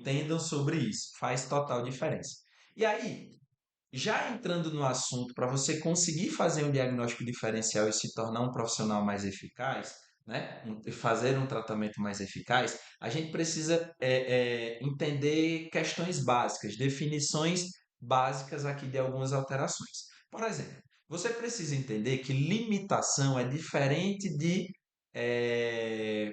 entendam sobre isso. Faz total diferença. E aí, já entrando no assunto, para você conseguir fazer um diagnóstico diferencial e se tornar um profissional mais eficaz, né? Fazer um tratamento mais eficaz, a gente precisa entender questões básicas, definições básicas aqui de algumas alterações. Por exemplo, você precisa entender que limitação é diferente de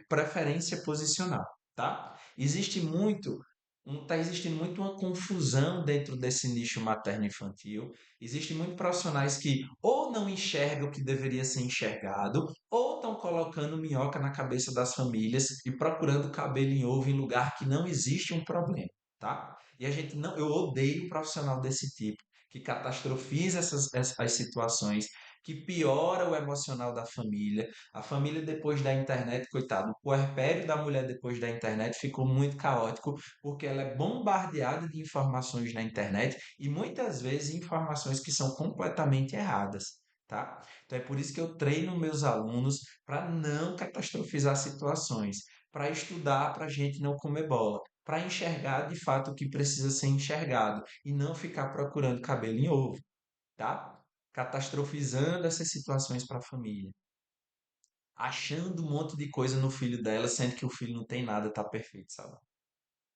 preferência posicional, tá? Está existindo muito uma confusão dentro desse nicho materno-infantil. Existem muitos profissionais que ou não enxergam o que deveria ser enxergado, ou estão colocando minhoca na cabeça das famílias e procurando cabelo em ovo em lugar que não existe um problema, tá? E a gente não, eu odeio um profissional desse tipo, que catastrofiza as situações, que piora o emocional da família. A família depois da internet, coitado, o puerpério da mulher depois da internet ficou muito caótico, porque ela é bombardeada de informações na internet e muitas vezes informações que são completamente erradas, tá? Então é por isso que eu treino meus alunos para não catastrofizar situações, para estudar para a gente não comer bola, para enxergar de fato o que precisa ser enxergado e não ficar procurando cabelo em ovo, tá? Catastrofizando essas situações para a família, achando um monte de coisa no filho dela, sendo que o filho não tem nada, tá perfeito, sabe?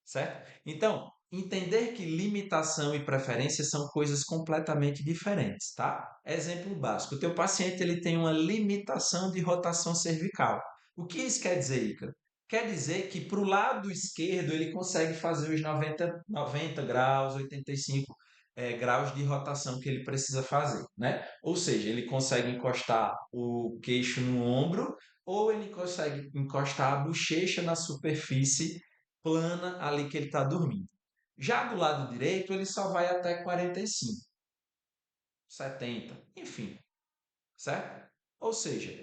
Certo? Então, entender que limitação e preferência são coisas completamente diferentes, tá? Exemplo básico, o teu paciente ele tem uma limitação de rotação cervical. O que isso quer dizer, Ícaro? Quer dizer que para o lado esquerdo ele consegue fazer os 90 graus, 85 graus de rotação que ele precisa fazer, né? Ou seja, ele consegue encostar o queixo no ombro ou ele consegue encostar a bochecha na superfície plana ali que ele está dormindo. Já do lado direito, ele só vai até 45, 70, enfim, certo? Ou seja,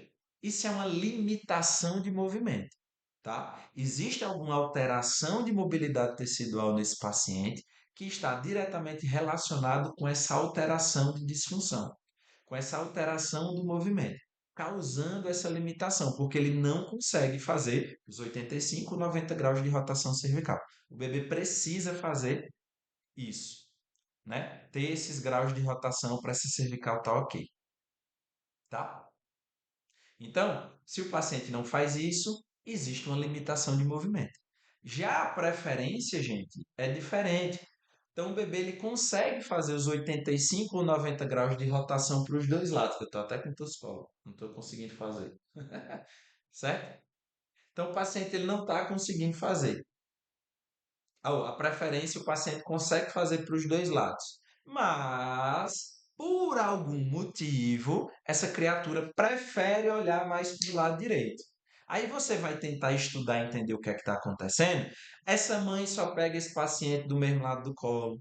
isso é uma limitação de movimento, tá? Existe alguma alteração de mobilidade tecidual nesse paciente que está diretamente relacionado com essa alteração de disfunção, com essa alteração do movimento, causando essa limitação, porque ele não consegue fazer os 85, 90 graus de rotação cervical. O bebê precisa fazer isso, né? Ter esses graus de rotação para essa cervical estar ok, tá? Então, se o paciente não faz isso, existe uma limitação de movimento. Já a preferência, gente, é diferente. Então, o bebê ele consegue fazer os 85 ou 90 graus de rotação para os dois lados. Eu estou até com toscolo, não estou conseguindo fazer, certo? Então, o paciente ele não está conseguindo fazer. A preferência o paciente consegue fazer para os dois lados. Mas, por algum motivo, essa criatura prefere olhar mais para o lado direito. Aí você vai tentar estudar e entender o que é que está acontecendo. Essa mãe só pega esse paciente do mesmo lado do colo.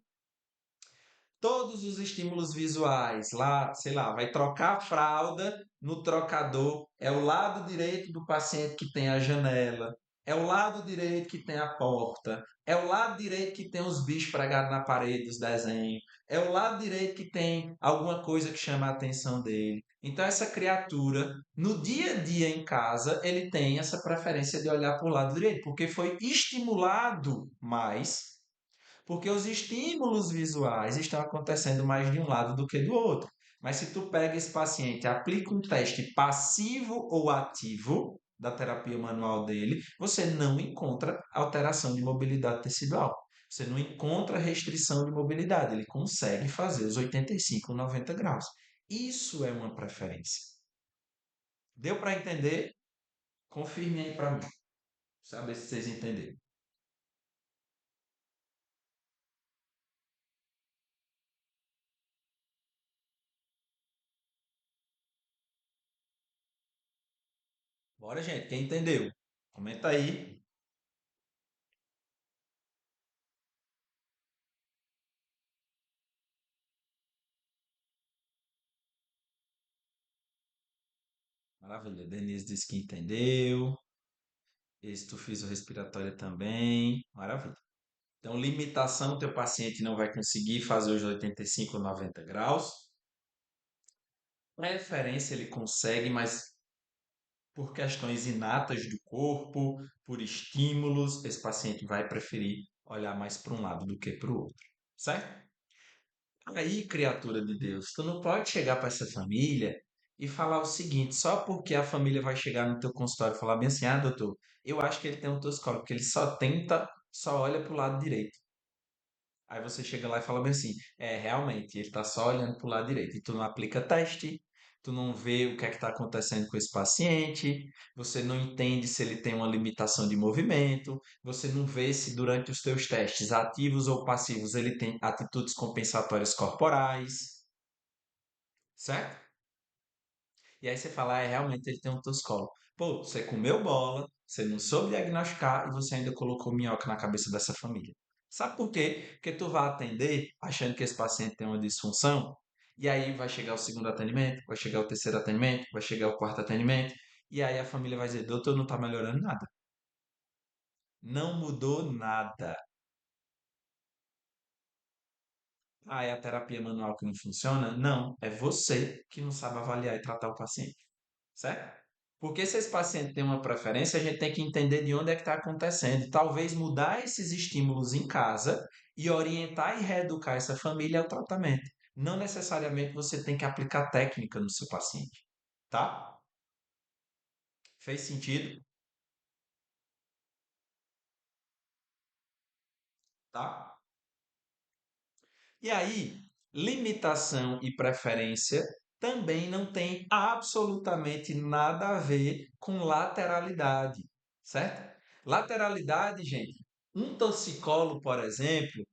Todos os estímulos visuais, lá, sei lá, vai trocar a fralda no trocador, é o lado direito do paciente que tem a janela, é o lado direito que tem a porta, é o lado direito que tem os bichos pregados na parede dos desenhos, é o lado direito que tem alguma coisa que chama a atenção dele. Então essa criatura, no dia a dia em casa, ele tem essa preferência de olhar para o lado direito, porque foi estimulado mais, porque os estímulos visuais estão acontecendo mais de um lado do que do outro. Mas se tu pega esse paciente, aplica um teste passivo ou ativo da terapia manual dele, você não encontra alteração de mobilidade tecidual. Você não encontra restrição de mobilidade. Ele consegue fazer os 85, 90 graus. Isso é uma preferência. Deu para entender? Confirme aí para mim. Saber se vocês entenderam. Bora, gente. Quem entendeu? Comenta aí. Maravilha. Denise disse que entendeu. Êxito respiratória também. Maravilha. Então, limitação, teu paciente não vai conseguir fazer os 85 ou 90 graus. Preferência ele consegue, mas por questões inatas do corpo, por estímulos, esse paciente vai preferir olhar mais para um lado do que para o outro, certo? Aí, criatura de Deus, tu não pode chegar para essa família e falar o seguinte, só porque a família vai chegar no teu consultório e falar bem assim, ah, doutor, eu acho que ele tem um toscólogo, porque ele só tenta, só olha para o lado direito. Aí você chega lá e fala bem assim, realmente, ele tá só olhando pro lado direito. E tu não aplica teste, tu não vê o que é que está acontecendo com esse paciente, você não entende se ele tem uma limitação de movimento, você não vê se durante os teus testes, ativos ou passivos, ele tem atitudes compensatórias corporais, certo? E aí você fala, realmente ele tem um toscolo. Pô, você comeu bola, você não soube diagnosticar e você ainda colocou minhoca na cabeça dessa família. Sabe por quê? Porque tu vai atender achando que esse paciente tem uma disfunção, e aí vai chegar o segundo atendimento, vai chegar o terceiro atendimento, vai chegar o quarto atendimento, e aí a família vai dizer, doutor, não tá melhorando nada. Não mudou nada. Ah, é a terapia manual que não funciona? Não, é você que não sabe avaliar e tratar o paciente. Certo? Porque se esse paciente tem uma preferência, a gente tem que entender de onde é que está acontecendo. E talvez mudar esses estímulos em casa e orientar e reeducar essa família ao tratamento. Não necessariamente você tem que aplicar técnica no seu paciente, tá? Fez sentido, tá? E aí, limitação e preferência também não tem absolutamente nada a ver com lateralidade, certo? Lateralidade, gente, um torcicolo, por exemplo,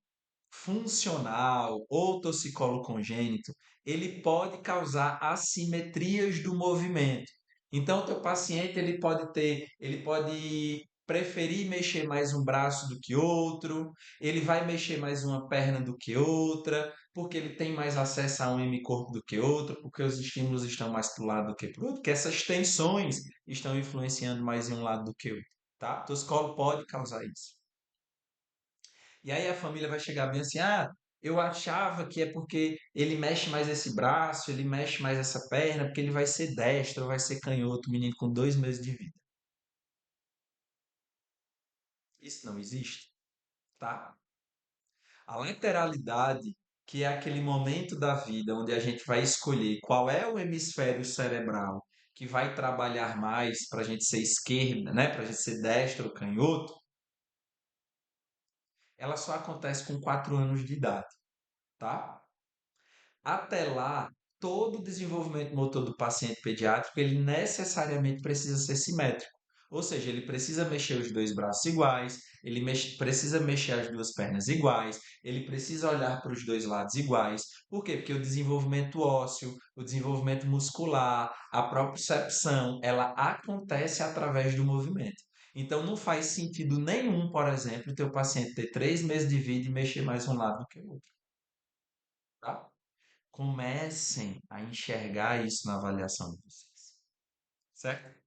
funcional ou torcicolo congênito, ele pode causar assimetrias do movimento. Então, o teu paciente ele pode preferir mexer mais um braço do que outro, ele vai mexer mais uma perna do que outra, porque ele tem mais acesso a um hemicorpo do que outro, porque os estímulos estão mais para o lado do que para o outro, porque essas tensões estão influenciando mais em um lado do que o outro, tá? Torcicolo pode causar isso. E aí a família vai chegar bem assim: ah, eu achava que é porque ele mexe mais esse braço, ele mexe mais essa perna, porque ele vai ser destro, vai ser canhoto, menino com 2 meses de vida. Isso não existe, tá? A lateralidade, que é aquele momento da vida onde a gente vai escolher qual é o hemisfério cerebral que vai trabalhar mais para a gente ser esquerda, né? Para a gente ser destro ou canhoto, ela só acontece com 4 anos de idade, tá? Até lá, todo o desenvolvimento motor do paciente pediátrico, ele necessariamente precisa ser simétrico. Ou seja, ele precisa mexer os dois braços iguais, precisa mexer as duas pernas iguais, ele precisa olhar para os dois lados iguais. Por quê? Porque o desenvolvimento ósseo, o desenvolvimento muscular, a propriocepção, ela acontece através do movimento. Então, não faz sentido nenhum, por exemplo, o teu paciente ter 3 meses de vida e mexer mais um lado do que o outro. Tá? Comecem a enxergar isso na avaliação de vocês, certo?